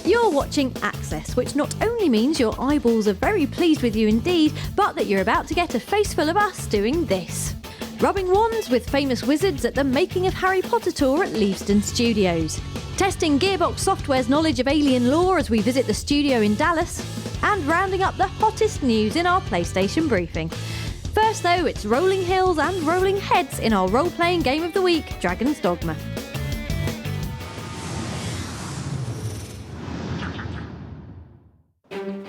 You're watching Access, which not only means your eyeballs are very pleased with you indeed, but that you're about to get a face full of us doing this. Rubbing wands with famous wizards at the Making of Harry Potter tour at Leavesden Studios. Testing Gearbox Software's knowledge of alien lore as we visit the studio in Dallas. And rounding up the hottest news in our PlayStation briefing. First though, it's rolling hills and rolling heads in our role-playing game of the week, Dragon's Dogma.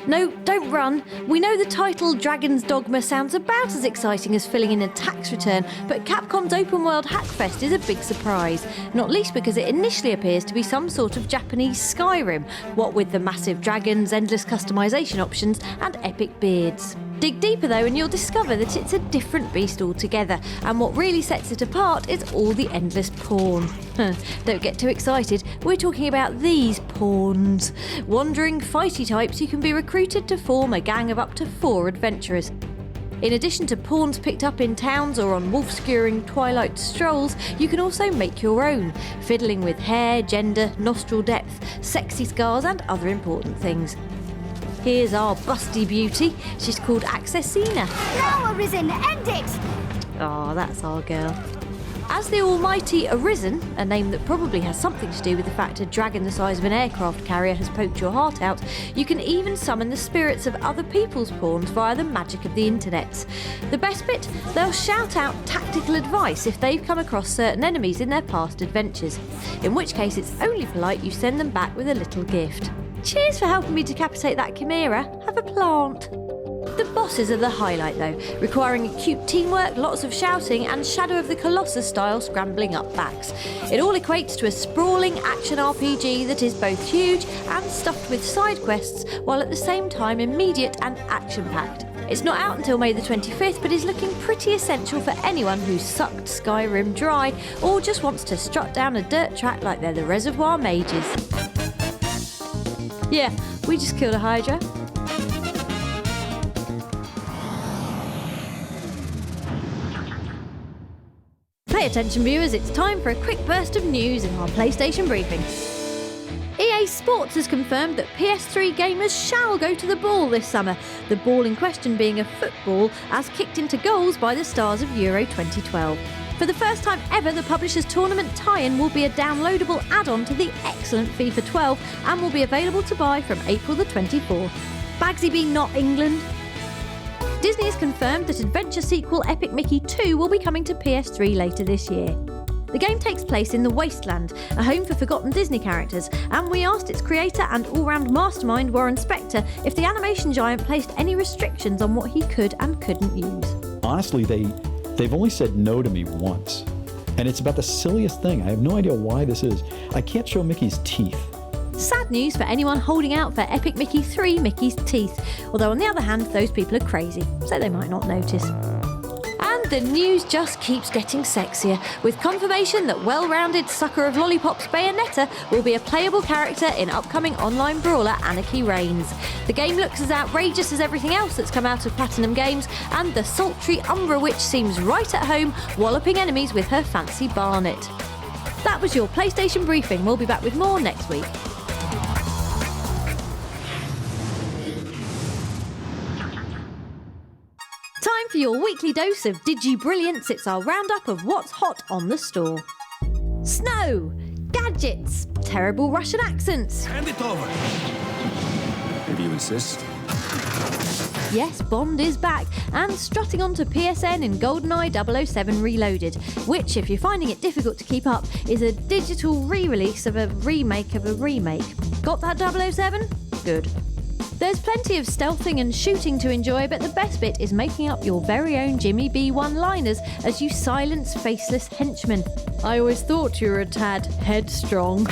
No, don't run. We know the title Dragon's Dogma sounds about as exciting as filling in a tax return, but Capcom's Open World Hackfest is a big surprise, not least because it initially appears to be some sort of Japanese Skyrim, what with the massive dragons, endless customisation options and epic beards. Dig deeper though and you'll discover that it's a different beast altogether, and what really sets it apart is all the endless porn. Don't get too excited, we're talking about these pawns. Wandering fighty types who can be recruited to form a gang of up to 4 adventurers. In addition to pawns picked up in towns or on wolf-skewering twilight strolls, you can also make your own, fiddling with hair, gender, nostril depth, sexy scars and other important things. Here's our busty beauty. She's called Accessina. Now, Arisen, end it! Ah, that's our girl. As the almighty Arisen, a name that probably has something to do with the fact a dragon the size of an aircraft carrier has poked your heart out, you can even summon the spirits of other people's pawns via the magic of the internet. The best bit? They'll shout out tactical advice if they've come across certain enemies in their past adventures, in which case it's only polite you send them back with a little gift. Cheers for helping me decapitate that chimera. Have a plant. The bosses are the highlight though, requiring acute teamwork, lots of shouting and Shadow of the Colossus style scrambling up backs. It all equates to a sprawling action RPG that is both huge and stuffed with side quests, while at the same time immediate and action-packed. It's not out until May the 25th, but is looking pretty essential for anyone who's sucked Skyrim dry or just wants to strut down a dirt track like they're the Reservoir Mages. Yeah, we just killed a Hydra. Pay attention viewers, it's time for a quick burst of news in our PlayStation briefing. EA Sports has confirmed that PS3 gamers shall go to the ball this summer, the ball in question being a football as kicked into goals by the stars of Euro 2012. For the first time ever, the publisher's tournament tie-in will be a downloadable add-on to the excellent FIFA 12 and will be available to buy from April the 24th. Bagsy be not England. Disney has confirmed that adventure sequel Epic Mickey 2 will be coming to PS3 later this year. The game takes place in the Wasteland, a home for forgotten Disney characters, and we asked its creator and all-round mastermind Warren Spector if the animation giant placed any restrictions on what he could and couldn't use. Honestly, they've only said no to me once. And it's about the silliest thing. I have no idea why this is. I can't show Mickey's teeth. Sad news for anyone holding out for Epic Mickey 3 Mickey's Teeth. Although on the other hand, those people are crazy, so they might not notice. And the news just keeps getting sexier, with confirmation that well-rounded sucker of lollipops Bayonetta will be a playable character in upcoming online brawler Anarchy Reigns. The game looks as outrageous as everything else that's come out of Platinum Games, and the sultry Umbra Witch seems right at home, walloping enemies with her fancy barnet. That was your PlayStation briefing. We'll be back with more next week. Time for your weekly dose of Digi-Brilliance. It's our roundup of what's hot on the store. Snow, gadgets, terrible Russian accents. Hand it over. If you insist. Yes, Bond is back and strutting onto PSN in GoldenEye 007 Reloaded, which, if you're finding it difficult to keep up, is a digital re-release of a remake of a remake. Got that 007? Good. There's plenty of stealthing and shooting to enjoy, but the best bit is making up your very own Jimmy B one-liners as you silence faceless henchmen. I always thought you were a tad headstrong.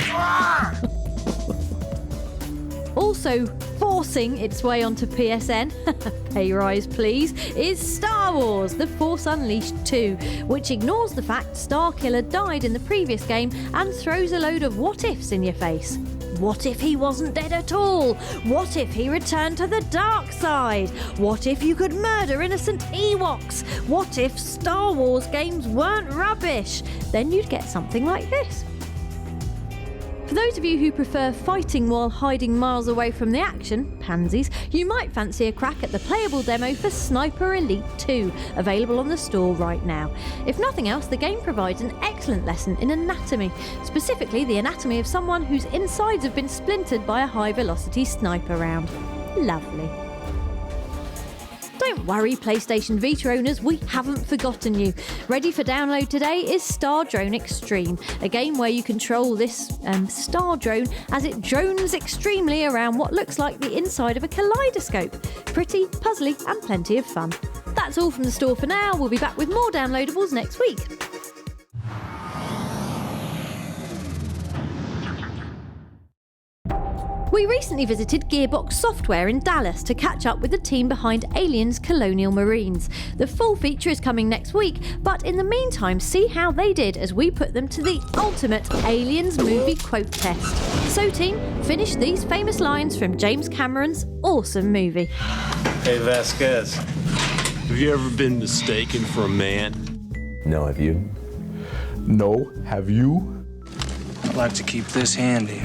Also forcing its way onto PSN, pay rise please, is Star Wars The Force Unleashed 2, which ignores the fact Starkiller died in the previous game and throws a load of what-ifs in your face. What if he wasn't dead at all? What if he returned to the dark side? What if you could murder innocent Ewoks? What if Star Wars games weren't rubbish? Then you'd get something like this. For those of you who prefer fighting while hiding miles away from the action, pansies, you might fancy a crack at the playable demo for Sniper Elite 2, available on the store right now. If nothing else, the game provides an excellent lesson in anatomy, specifically the anatomy of someone whose insides have been splintered by a high-velocity sniper round. Lovely. Don't worry, PlayStation Vita owners, we haven't forgotten you. Ready for download today is Star Drone Extreme, a game where you control this star drone as it drones extremely around what looks like the inside of a kaleidoscope. Pretty, puzzly, and plenty of fun. That's all from the store for now. We'll be back with more downloadables next week. We recently visited Gearbox Software in Dallas to catch up with the team behind Aliens Colonial Marines. The full feature is coming next week, but in the meantime, see how they did as we put them to the ultimate Aliens movie quote test. So team, finish these famous lines from James Cameron's awesome movie. Hey Vasquez, have you ever been mistaken for a man? No, have you? No, have you? I'd like to keep this handy.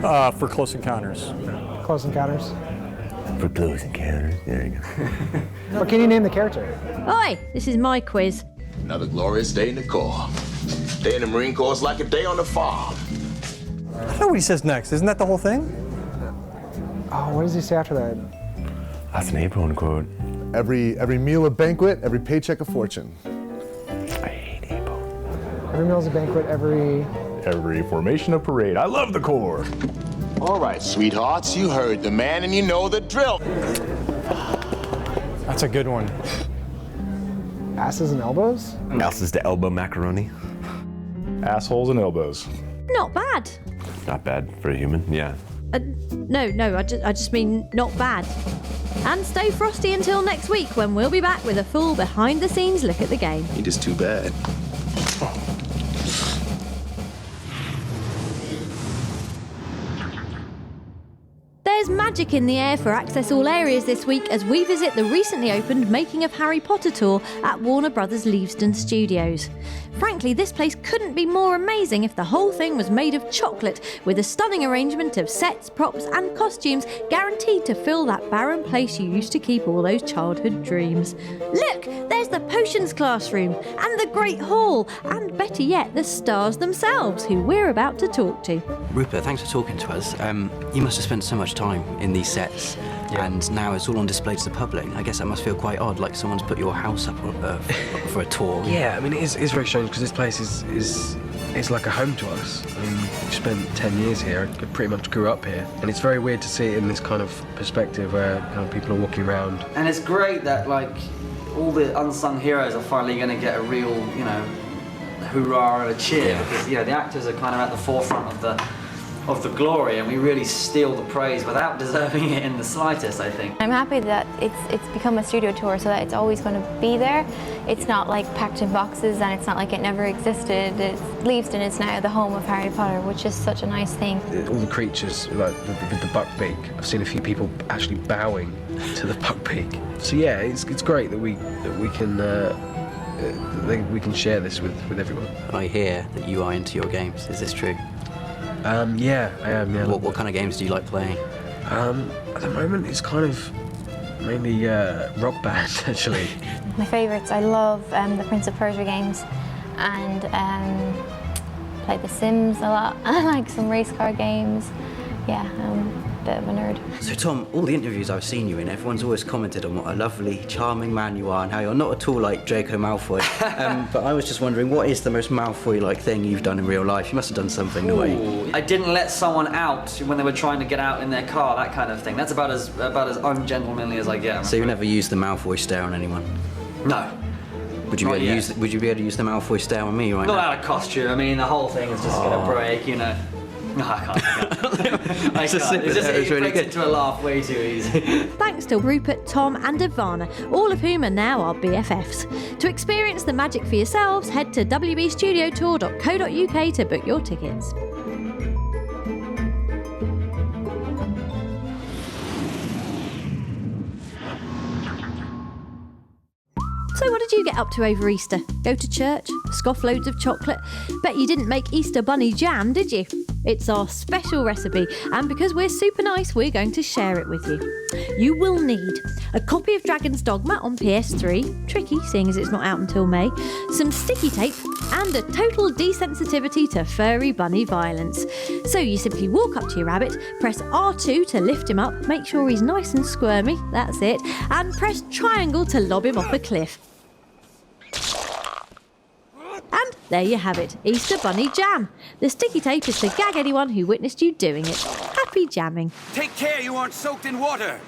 For Close Encounters. Close Encounters. For Close Encounters, there you go. But can you name the character? Oi, this is my quiz. Another glorious day in the Corps. Day in the Marine Corps is like a day on the farm. I know what he says next. Isn't that the whole thing? Oh, what does he say after that? That's an April quote. Every meal a banquet, every paycheck a fortune. I hate April. Every meal's a banquet, every formation a parade. I love the Corps. All right, sweethearts, you heard the man and you know the drill. That's a good one. asses and elbows? Asses to elbow macaroni. Assholes and elbows. Not bad. Not bad for a human, yeah. No, I just mean not bad. And stay frosty until next week when we'll be back with a full behind-the-scenes look at the game. It is too bad. There's magic in the air for Access All Areas this week as we visit the recently opened Making of Harry Potter tour at Warner Brothers Leavesden Studios. Frankly, this place couldn't be more amazing if the whole thing was made of chocolate, with a stunning arrangement of sets, props and costumes guaranteed to fill that barren place you used to keep all those childhood dreams. Look, there's the potions classroom and the Great Hall, and better yet, the stars themselves, who we're about to talk to. Rupert, thanks for talking to us. You must have spent so much time in these sets, and now it's all on display to the public. I guess that must feel quite odd, like someone's put your house up for a tour. Yeah, I mean, it is very strange because this place is like a home to us. I mean, we've spent 10 years here, I pretty much grew up here, and it's very weird to see it in this kind of perspective where people are walking around. And it's great that, like, all the unsung heroes are finally going to get a real, hoorah and a cheer, because, the actors are kind of at the forefront of the glory, and we really steal the praise without deserving it in the slightest, I think. I'm happy that it's become a studio tour so that it's always going to be there. It's not like packed in boxes, and it's not like it never existed. Leavesden is now the home of Harry Potter, which is such a nice thing. All the creatures, like with the buckbeak, I've seen a few people actually bowing to the buckbeak. So yeah, it's great that we can share this with everyone. And I hear that you are into your games. Is this true? Yeah, I am, yeah. What kind of games do you like playing? At the moment, it's kind of mainly Rock Band, actually. My favourites, I love the Prince of Persia games, and play The Sims a lot. I like some race car games. Yeah, I'm a bit of a nerd. So Tom, all the interviews I've seen you in, everyone's always commented on what a lovely, charming man you are and how you're not at all like Draco Malfoy. But I was just wondering, what is the most Malfoy-like thing you've done in real life? You must have done something, no way. I didn't let someone out when they were trying to get out in their car, that kind of thing. That's about as ungentlemanly as I get. So you never used the Malfoy stare on anyone? No. Would you be able to use the Malfoy stare on me right now? Not out of costume. I mean, the whole thing is just going to break, No, I can't. It breaks into a laugh way too easy. Thanks to Rupert, Tom and Ivana, all of whom are now our BFFs. To experience the magic for yourselves, head to wbstudiotour.co.uk to book your tickets. did you get up to over Easter? Go to church? Scoff loads of chocolate? Bet you didn't make Easter bunny jam, did you? It's our special recipe, and because we're super nice, we're going to share it with you. You will need a copy of Dragon's Dogma on PS3, tricky seeing as it's not out until May, some sticky tape, and a total desensitivity to furry bunny violence. So you simply walk up to your rabbit, press R2 to lift him up, make sure he's nice and squirmy, that's it, and press triangle to lob him off a cliff. And there you have it, Easter Bunny Jam. The sticky tape is to gag anyone who witnessed you doing it. Happy jamming. Take care you aren't soaked in water.